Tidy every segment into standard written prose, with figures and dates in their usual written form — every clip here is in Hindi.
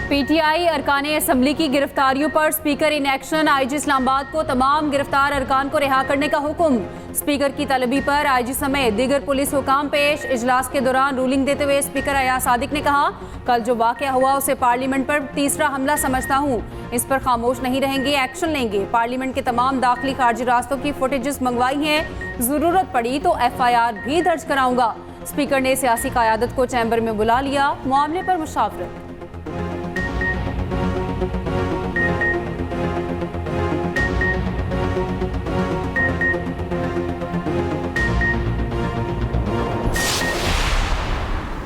पीटीआई अरकान असम्बली की गिरफ्तारियों पर speaker in action. IG Islamabad को तमाम गिरफ्तार अरकान को रिहा करने का हुक्म। स्पीकर की तलबी पर आईजी समेत दीगर पुलिस हुकाम पेश। इजलास के दौरान रूलिंग देते हुए स्पीकर अयाज सादिक ने कहा, कल जो वाक़या हुआ उसे पार्लियामेंट पर तीसरा हमला समझता हूँ। इस पर खामोश नहीं रहेंगे, एक्शन लेंगे। पार्लियामेंट के तमाम दाखिली खारजी रास्तों की फुटेजेस मंगवाई हैं, जरूरत पड़ी तो FIR भी दर्ज कराऊंगा। स्पीकर ने सियासी क़यादत को चैम्बर में बुला लिया, मामले पर मुशावरत।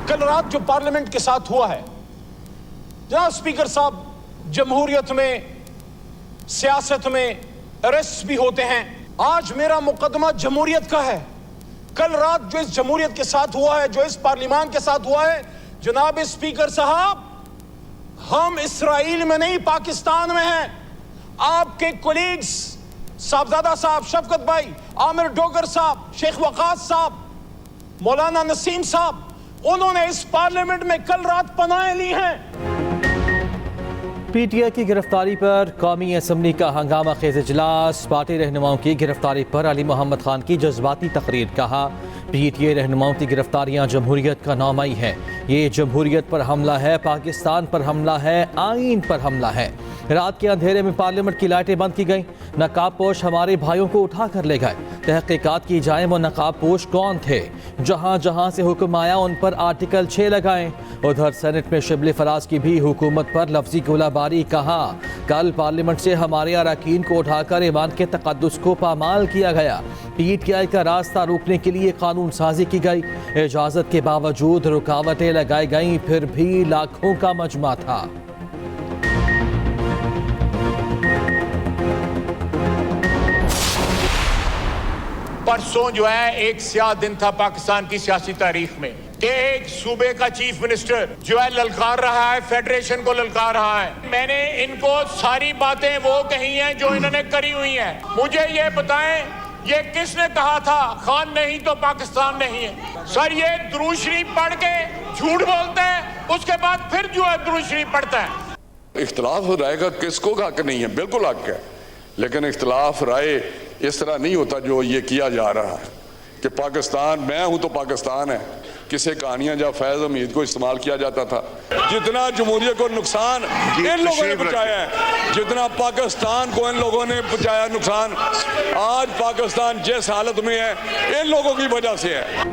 कल रात जो पार्लियामेंट के साथ हुआ है, जनाब स्पीकर साहब, जमहूरियत में, सियासत में अरेस्ट भी होते हैं। आज मेरा मुकदमा जमहूरियत का है। कल रात जो इस जमहूरियत के साथ हुआ है, जो इस पार्लियामान के साथ हुआ है, जनाब स्पीकर साहब, हम इस्राइल में नहीं पाकिस्तान में हैं। आपके कोलीग्स साहबजादा साहब, शफकत भाई, आमिर डोगर साहब, शेख वकास साहब, मौलाना नसीम साहब, उन्होंने इस पार्लियामेंट में कल रात पनाहें ली हैं। पीटीआई की गिरफ्तारी पर कौमी असम्बली का हंगामा खेज इजलास। पार्टी रहनुमाओं की गिरफ्तारी पर अली मोहम्मद खान की जज्बाती तकरीर। कहा, पीटीआई रहनुमाओं की गिरफ्तारियां जमहूरियत का नामाई है। ये जमहूरियत पर हमला है, पाकिस्तान पर हमला है, आईन पर हमला है। रात के अंधेरे में पार्लियामेंट की लाइटें बंद की गईं। नकाबपोश हमारे भाइयों को उठा कर ले गए। तहकीकात की जाए वो नकाबपोश कौन थे। जहां जहां से हुक्म आया उन पर आर्टिकल 6 लगाएं। उधर सेनेट में शिबली फराज की भी हुकूमत पर लफ्जी गोलाबारी। कहा, कल पार्लियामेंट से हमारे अरकान को उठाकर ईमान के तकद्दुस को पामाल किया गया। पीटीआई का रास्ता रोकने के लिए कानून साजी की गई। इजाजत के बावजूद रुकावटें लगाई गईं, फिर भी लाखों का मजमा था। परसों जो है एक स्याह दिन था पाकिस्तान की सियासी तारीख में कि एक सूबे का चीफ मिनिस्टर जो है ललकार रहा है, फेडरेशन को ललकार रहा है। मैंने इनको सारी बातें वो कही हैं जो इन्होंने करी हुई हैं। मुझे ये बताएं, ये किसने कहा था खान नहीं तो पाकिस्तान नहीं है? सर, ये दुरूद शरीफ पढ़ के झूठ बोलता है, उसके बाद फिर जो है दुरूद शरीफ पढ़ता है। इख्तलाफ राय का किसको हक नहीं है? बिल्कुल हक है, लेकिन इख्तलाफ राय इस तरह नहीं होता जो ये किया जा रहा है कि पाकिस्तान मैं हूं तो पाकिस्तान है। किसे कहानियां जब फैज हमीद को इस्तेमाल किया जाता था, जितना जमहूरियत को नुकसान इन लोगों ने पहुंचाया है, जितना पाकिस्तान को इन लोगों ने पहुंचाया नुकसान, आज पाकिस्तान जिस हालत में है इन लोगों की वजह से है।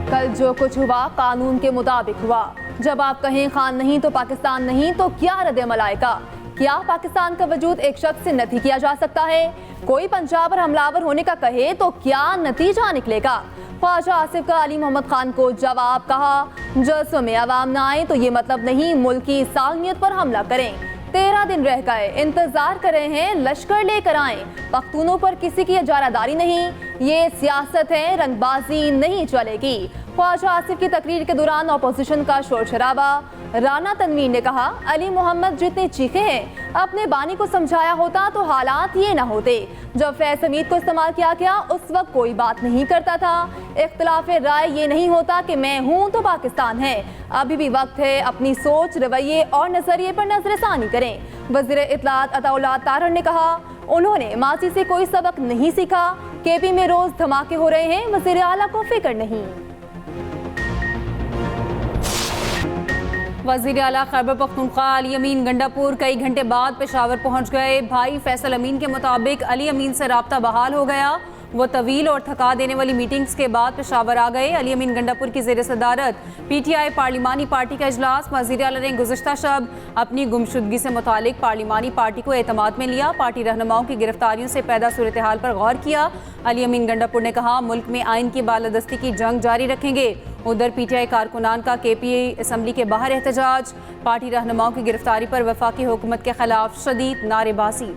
कल जो कुछ हुआ कानून के मुताबिक हुआ। जब आप कहें खान नहीं तो पाकिस्तान नहीं, तो क्या रद्द-ए-अमल आएगा? क्या पाकिस्तान का वजूद एक शख्स से नफी किया जा सकता है? कोई पंजाब पर हमलावर होने का कहे तो क्या नतीजा निकलेगा? ख्वाजा आसिफ का अली मोहम्मद खान को जवाब। कहा, जल्सों में अवाम ना आए तो ये मतलब नहीं मुल्क की सालमियत पर हमला करें। 13 दिन रह गए, इंतजार कर रहे हैं लश्कर लेकर आए। पख्तूनों पर किसी की इजारादारी नहीं, ये सियासत है, रंगबाजी नहीं चलेगी। ख्वाजा आसिफ की तकरीर के दौरान अपोजिशन का शोर शराबा। राना तनवीर ने कहा, अली मोहम्मद जितने चीखे हैं, अपने बानी को समझाया होता तो हालात ये ना होते। जब फैज हमीद को इस्तेमाल किया गया उस वक्त कोई बात नहीं करता था। इख्तिलाफ राय ये नहीं होता कि मैं हूँ तो पाकिस्तान है। अभी भी वक्त है अपनी सोच, रवैये और नजरिए पर नजरसानी करें। वज़ीर इत्तलात अताउल्लाह तारड़ ने कहा, उन्होंने माजी से कोई सबक नहीं सीखा। KP में रोज धमाके हो रहे हैं, वज़ीर आला को फिक्र नहीं। वज़ीर आला खैबर पख्तूनख्वा अली अमीन गंडापुर कई घंटे बाद पेशावर पहुंच गए। भाई फैसल अमीन के मुताबिक अली अमीन से राब्ता बहाल हो गया। वो तवील और थका देने वाली मीटिंग्स के बाद पेशावर आ गए। अली अमीन गंडापुर की ज़ेर सदारत PTI पार्लिमानी पार्टी का इजलास। वज़ीर आला ने गुज़िश्ता शब अपनी गुमशुदगी से मुतालिक पार्लिमानी पार्टी को एतमाद में लिया। पार्टी रहनुमाओं की गिरफ्तारियों से पैदा सूरत हाल पर गौर किया। अली अमीन गंडापुर ने कहा, मुल्क में आइन की बालादस्ती की जंग जारी रखेंगे। उधर PTI कारकुनान का KP असम्बली के बाहर एहतजाज। पार्टी रहनुमाओं की गिरफ्तारी पर वफाकी हुकूमत के खिलाफ शदीद नारेबाजी।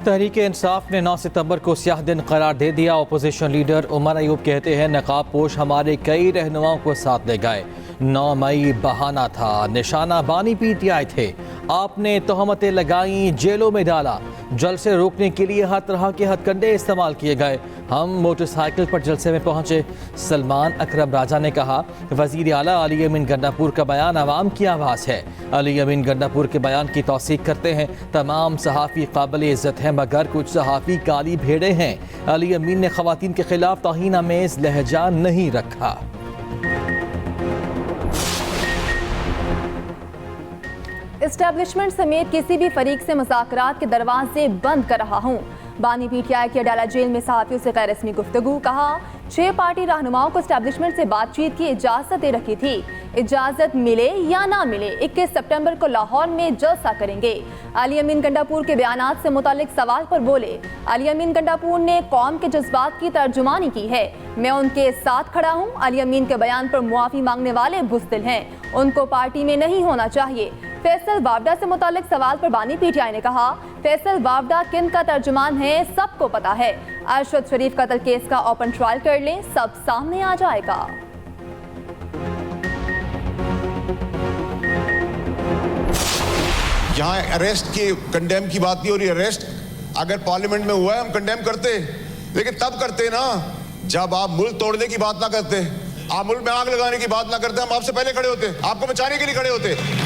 तहरीक इंसाफ ने 9 सितंबर को स्याह दिन करार दे दिया। अपोजिशन लीडर उमर अयूब कहते हैं, नकाब पोश हमारे कई रहनुमाओं को साथ ले गए। 9 मई बहाना था, निशाना बानी पीटीआई थे। आपने तोहमतें लगाई, जेलों में डाला। जलसे रोकने के लिए हर तरह के हथकंडे इस्तेमाल किए गए। हम मोटरसाइकिल पर जलसे में पहुंचे। सलमान अकरम राजा ने कहा, वजीर आला अली अमीन गंडापुर का बयान आवाम की आवाज़ है। अली अमीन गंडापुर के बयान की तौसीक करते हैं। तमाम सहाफ़ी काबिल इज़्ज़त हैं, मगर कुछ सहाफ़ी काली भेड़े हैं। अली अमीन ने ख़वातीन के खिलाफ तौहीन आमेज़ लहजा नहीं रखा। एस्टैब्लिशमेंट समेत किसी भी फरीक से मुज़ाकरात के दरवाजे बंद कर रहा हूँ। बानी पीटीआई की अडाला जेल में सहाफ़ियों से गैर रस्मी गुफ्तगू। कहा, 6 पार्टी रहनुमाओं को एस्टैब्लिशमेंट से बातचीत की इजाज़त दे रखी थी। इजाज़त मिले या ना मिले, 21 सितंबर को लाहौर में जलसा करेंगे। अली अमीन गंडापुर के बयानात से मुतालिक सवाल पर बोले, अली अमीन गंडापुर ने कौम के जज्बात की तर्जुमानी की है। मैं उनके साथ खड़ा हूँ। अली अमीन के बयान पर मुआफ़ी मांगने वाले बुज़दिल हैं, उनको पार्टी में नहीं होना चाहिए। फैसल वावडा से मुतालिक सवाल पर बानी पीटीआई ने कहा, फैसल वावडा किन का तर्जुमान है सबको पता है। अरशद शरीफ कत्ल केस का ओपन ट्रायल कर लें, सब सामने आ जाएगा। यहाँ अरेस्ट की कंडेम की बात नहीं हो रही। अरेस्ट अगर पार्लियामेंट में हुआ है हम कंडेम करते, लेकिन तब करते ना जब आप मुल्क तोड़ने की बात ना करते, आप मुल्क में आग लगाने की बात ना करते। हम आपसे पहले खड़े होते, आपको बचाने के लिए खड़े होते।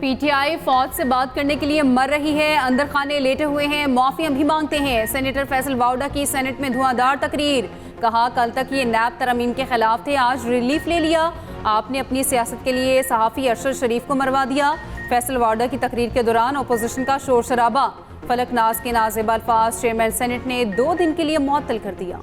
पीटीआई फौज से बात करने के लिए मर रही है, अंदर खाने लेटे हुए हैं, माफी भी मांगते हैं। सेनेटर फैसल वावडा की सेनेट में धुआंधार तकरीर। कहा, कल तक ये नैब तरमीम के खिलाफ थे, आज रिलीफ ले लिया। आपने अपनी सियासत के लिए सहाफ़ी अरशद शरीफ को मरवा दिया। फैसल वावडा की तकरीर के दौरान अपोजिशन का शोर शराबा। फलक नाज के नाज़िब अल्फाज चेयरमैन सेनेट ने 2 दिन के लिए मुअत्तल कर दिया।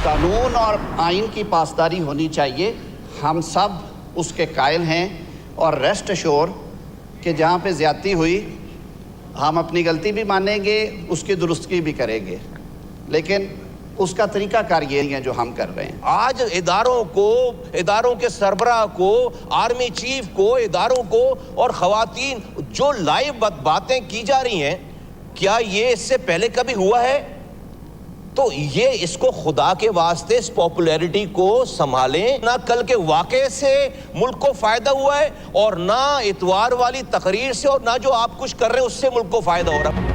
कानून और आइन की पासदारी होनी चाहिए, हम सब उसके कायल हैं। और रेस्ट अश्योर कि जहाँ पे ज़्यादती हुई हम अपनी गलती भी मानेंगे, उसकी दुरुस्तगी भी करेंगे, लेकिन उसका तरीका कार ये है जो हम कर रहे हैं। आज इदारों को, इदारों के सरबराह को, आर्मी चीफ को, इदारों को और ख़वातीन जो लाइव बातें की जा रही हैं, क्या ये इससे पहले कभी हुआ है? तो ये इसको खुदा के वास्ते इस पॉपुलैरिटी को संभालें। ना कल के वाक़े से मुल्क को फायदा हुआ है और ना इतवार वाली तकरीर से और ना जो आप कुछ कर रहे हैं उससे मुल्क को फायदा हो रहा है।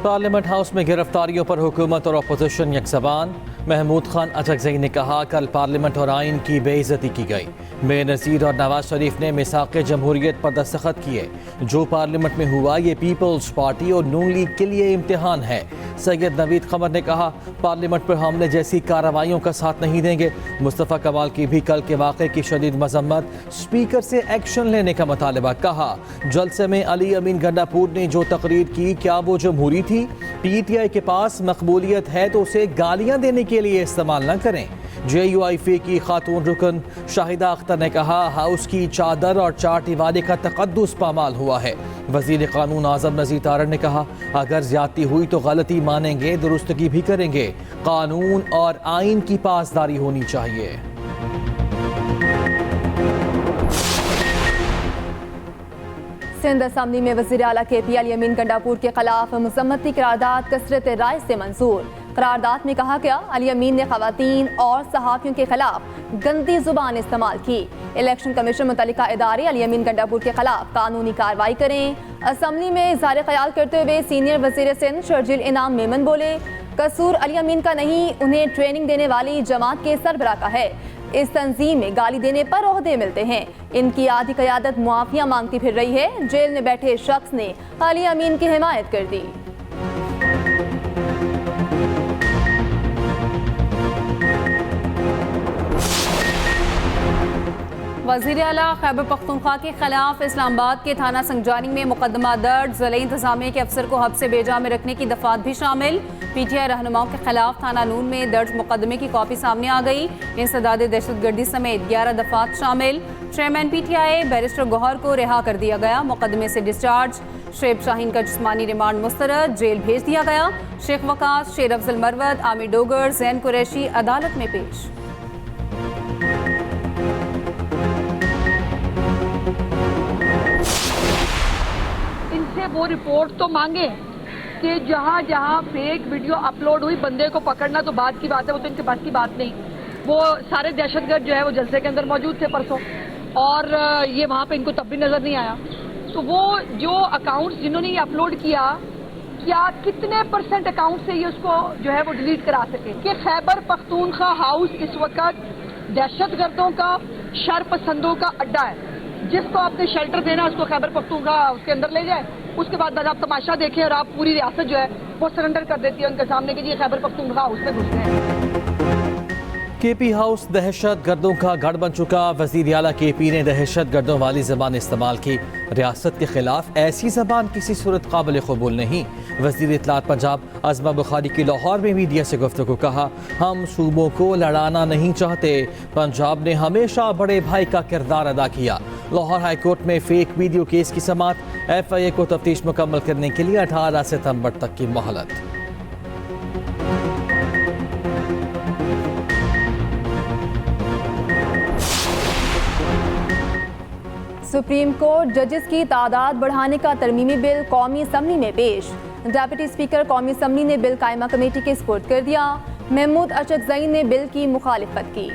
पार्लियामेंट हाउस में गिरफ्तारियों पर हुकूमत और अपोजिशन यकज़बान। महमूद खान अचकज़ई ने कहा, कल पार्लियामेंट और आइन की बेइज्जती की गई। बेनज़ीर और नवाज शरीफ ने मिसाक़े जमहूरियत पर दस्तखत किए। जो पार्लियामेंट में हुआ ये पीपल्स पार्टी और नून लीग के लिए इम्तिहान है। सैयद नवीद क़मर ने कहा, पार्लियामेंट पर हमले जैसी कार्रवाइयों का साथ नहीं देंगे। मुस्तफ़ा कमाल की भी कल के वाक़े की शदीद मज़म्मत, स्पीकर से एक्शन लेने का मुतालबा। कहा, जलसे में अली अमीन गंडापुर ने जो तकरीर की, क्या वो जमहूरी थी? पीटीआई के पास मकबूलियत है तो उसे गालियाँ देने के लिए इस्तेमाल न करें। JUIF की खातून रुकन शाहिदा अख्तर ने कहा, हाउस की चादर और चार दीवारी का तकद्दुस पामाल हुआ है। वज़ीर क़ानून आज़म नज़ीर तारड़ ने कहा, अगर ज़्यादती हुई तो गलती मानेंगे, दुरुस्तगी भी करेंगे। कानून और आइन की पासदारी होनी चाहिए। सिंध असम्बली में वज़ीर आला KP अली अमीन गंडापुर के खिलाफ मज़म्मती करारदाद कसरत राय से मंजूर। करारदाद में कहा गया, अली अमीन ने ख़वातीन और सहाफ़ियों के खिलाफ गंदी जुबान इस्तेमाल की। इलेक्शन कमीशन मुतल्लिका इदारे अली अमीन गंडापुर के खिलाफ कानूनी कार्रवाई करें। असम्बली में इज़हार ख्याल करते हुए सीनियर वज़ीर सिंध शर्जील इनाम मेमन बोले, कसूर अली अमीन का नहीं, उन्हें ट्रेनिंग देने वाली जमात के सरबराह का है। इस तंजीम में गाली देने पर ओहदे मिलते हैं। इनकी आधी क़यादत मुआफ़िया मांगती फिर रही है। जेल में बैठे शख्स ने अली अमीन की हिमायत कर दी। वज़ीर आला खैबर पख्तूनख्वा के खिलाफ इस्लामाबाद के थाना संजानी में मुकदमा दर्ज। ज़िला इंतज़ामिया के अफसर को हब्स बेजा में रखने की दफ़ात भी शामिल। PTI रहनुमाओं के खिलाफ थाना नून में दर्ज मुकदमे की कॉपी सामने आ गई। इंसदाद दहशतगर्दी समेत 11 दफ़ात शामिल। चेयरमैन PTI बैरिस्टर गौहर को रिहा कर दिया गया, मुकदमे से डिस्चार्ज। शेब शाहीन का जिस्मानी रिमांड मुस्तरद, जेल भेज दिया गया। शेख वकास, शेर अफजल मरवत, आमिर डोगर, जैन कुरैशी अदालत में पेश। इनसे वो रिपोर्ट तो मांगे कि जहाँ जहाँ फेक वीडियो अपलोड हुई बंदे को पकड़ना तो बात की बात है, वो तो इनके पास की बात नहीं। वो सारे दहशतगर्द जो है वो जलसे के अंदर मौजूद थे परसों, और ये वहाँ पे इनको तब भी नजर नहीं आया। तो वो जो अकाउंट्स जिन्होंने ये अपलोड किया, क्या कितने % अकाउंट से ये उसको जो है वो डिलीट करा सके? कि खैबर पख्तूनख्वा हाउस इस वक्त दहशतगर्दों का, शर पसंदों का अड्डा है। जिसको आपने शेल्टर देना उसको खैबर पख्तूनख्वा उसके अंदर ले जाए, उसके बाद आप तमाशा देखें और आप पूरी रियासत जो है वो सरेंडर कर देती है उनके सामने कि ये खैबर पख्तूनख्वा हाउस में घुस गए हैं। केपी हाउस दहशत गर्दों का गढ़ बन चुका। वज़ीर आला केपी ने दहशत गर्दों वाली ज़बान इस्तेमाल की। रियासत के खिलाफ ऐसी ज़बान किसी सूरत काबिल कबूल नहीं। वज़ीर इत्तलात पंजाब आज़मा बुखारी की लाहौर में मीडिया से गुफ्तगू कहा, हम सूबों को लड़ाना नहीं चाहते। पंजाब ने हमेशा बड़े भाई का किरदार अदा किया। लाहौर हाई कोर्ट में फेक वीडियो केस की समाअत। FIA को तफ्तीश मुकम्मल करने के लिए 18 सितंबर तक की मोहलत। सुप्रीम कोर्ट जजेस की तादाद बढ़ाने का तरमीमी बिल कौमी असम्बली में पेश। डेप्यूटी स्पीकर कौमी असम्बली ने बिल कायमा कमेटी के स्पुर्द कर दिया। महमूद अशरफ ने बिल की मुखालिफत की।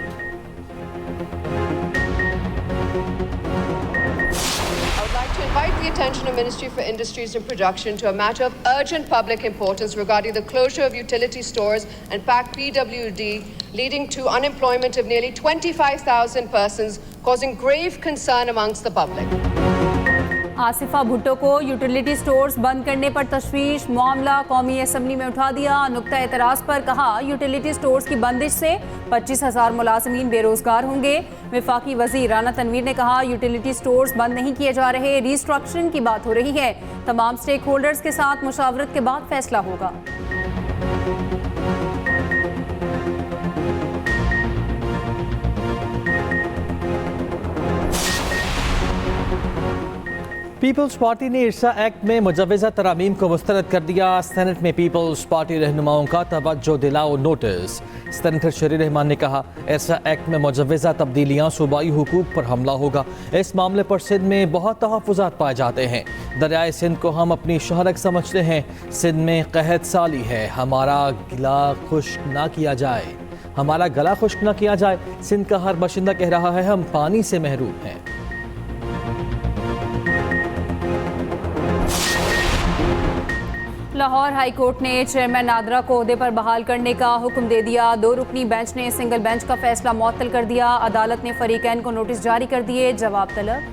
Invite the attention of Ministry for Industries and Production to a matter of urgent public importance regarding the closure of utility stores and packed PWD, leading to unemployment of nearly 25,000 persons, causing grave concern amongst the public. Asifa Bhutto को यूटिलिटी स्टोर्स बंद करने पर तशवीश। मामला कौमी असम्बली में उठा दिया। नुक्ता एतराज़ पर कहा, यूटिलिटी स्टोर्स की बंदिश से 25,000 मुलाजिमीन बेरोजगार होंगे। वफाकी वज़ीर राना तनवीर ने कहा, यूटिलिटी स्टोर्स बंद नहीं किए जा रहे, रीस्ट्रक्चरिंग की बात हो रही है। तमाम स्टेक होल्डर्स के साथ मुशावरत के बाद फैसला होगा। पीपल्स पार्टी ने इरसा एक्ट में मुजव्वज़ा तरामीम को मुस्तरद कर दिया। सेनेट में पीपल्स पार्टी रहनुमाओं का तवज्जो दिलाओ नोटिस। सेनेटर शरीर रहमान ने कहा, इरसा एक्ट में मुजव्वज़ा तब्दीलियाँ सूबाई हुकूक पर हमला होगा। इस मामले पर सिंध में बहुत तहफ़्फ़ुज़ात पाए जाते हैं। दरियाए सिंध को हम अपनी शहरक समझते हैं। सिंध में कहत साली है, हमारा गला खुश्क ना किया जाए, हमारा गला खुश्क ना किया जाए। सिंध का हर बाशिंदा कह रहा है, हम पानी से महरूम हैं। लाहौर हाई कोर्ट ने चेयरमैन नादरा को ओहदे पर बहाल करने का हुक्म दे दिया। 2 रुकनी बेंच ने सिंगल बेंच का फैसला मुअत्तल कर दिया। अदालत ने फरीकैन को नोटिस जारी कर दिए, जवाब तलब।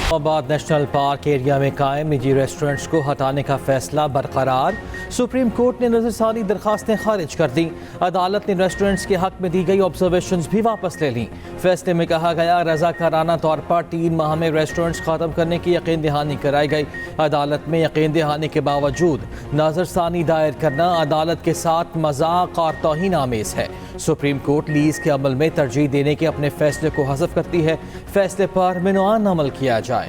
इस्लामाबाद नेशनल पार्क एरिया में कायम निजी रेस्टोरेंट्स को हटाने का फैसला बरकरार। सुप्रीम कोर्ट ने नजरसानी दरखास्तें खारिज कर दी। अदालत ने रेस्टोरेंट्स के हक में दी गई ऑब्जर्वेशंस भी वापस ले ली। फैसले में कहा गया, रजाकाराना तौर पर 3 माह में रेस्टोरेंट्स खत्म करने की यकीन दहानी कराई गई। अदालत में यकीन दहानी के बावजूद नजरसानी दायर करना अदालत के साथ मजाक और तौहीन आमेज है। सुप्रीम कोर्ट लीज के अमल में तरजीह देने के अपने फैसले को हज़फ करती है। फैसले पर मिनवान अमल किया जाए।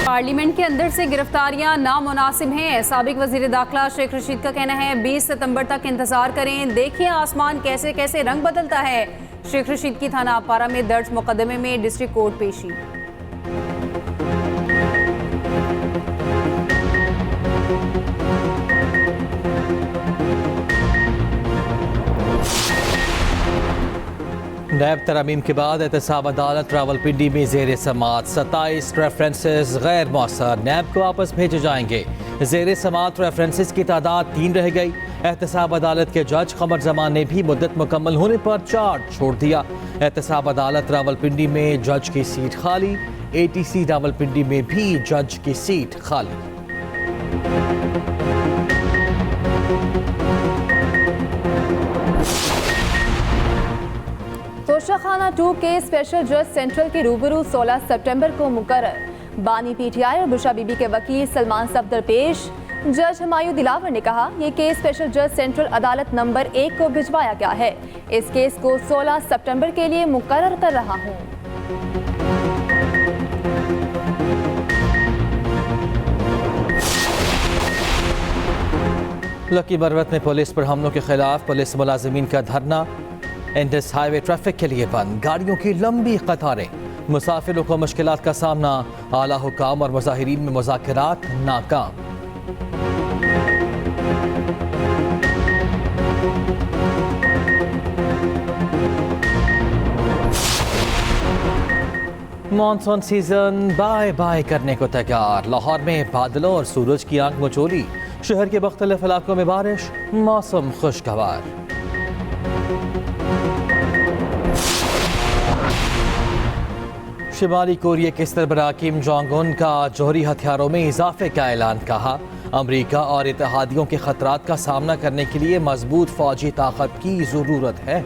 पार्लियामेंट के अंदर से गिरफ्तारियां नामुनासिब हैं। साबिक वजीर दाखिला शेख रशीद का कहना है, 20 सितंबर तक इंतजार करें, देखिए आसमान कैसे कैसे रंग बदलता है। शेख रशीद की थाना अपारा में दर्ज मुकदमे में डिस्ट्रिक्ट कोर्ट पेशी। नैब तरमीम के बाद एहतसाब अदालत रावलपिंडी में जेर समात 27 रेफरेंसेस गैर मौसर नैब को वापस भेजे जाएंगे। जेर समात रेफरेंसेस की तादाद 3 रह गई। एहतसाब अदालत के जज कमर जमान ने भी मुद्दत मुकम्मल होने पर चार्ज छोड़ दिया। एहतसाब अदालत रावलपिंडी में जज की सीट खाली। ATC रावलपिंडी में भी जज की सीट खाली। तोशाखाना 2 के स्पेशल जज सेंट्रल के रूबरू 16 सितंबर को मुकर्रर। बानी PTI और बुशरा बीबी के वकील सलमान सफदर पेश। जज हमायूं दिलावर ने कहा, ये केस स्पेशल जज सेंट्रल अदालत नंबर 1 को भिजवाया गया है। इस केस को 16 सितंबर के लिए मुकर्रर कर रहा हूँ। लकी बरवत में पुलिस पर हमलों के खिलाफ पुलिस मुलाजिमीन का धरना। इंडस हाईवे ट्रैफिक के लिए बंद, गाड़ियों की लंबी कतारें, मुसाफिरों को मुश्किलात का सामना, आला हुकाम और मुजाहिरीन में मुज़ाकरात नाकाम। मॉनसून सीजन बाय बाय करने को तैयार। लाहौर में बादलों और सूरज की आंख मचोली, शहर के मुख्तलिफ इलाकों में बारिश, मौसम खुशगवार। शिमाली कोरिया के सरबराह किम जोंग उन का जौहरी हथियारों में इजाफे का ऐलान। कहा, अमरीका और इत्तेहादियों के खतरात का सामना करने के लिए मजबूत फौजी ताकत की जरूरत है।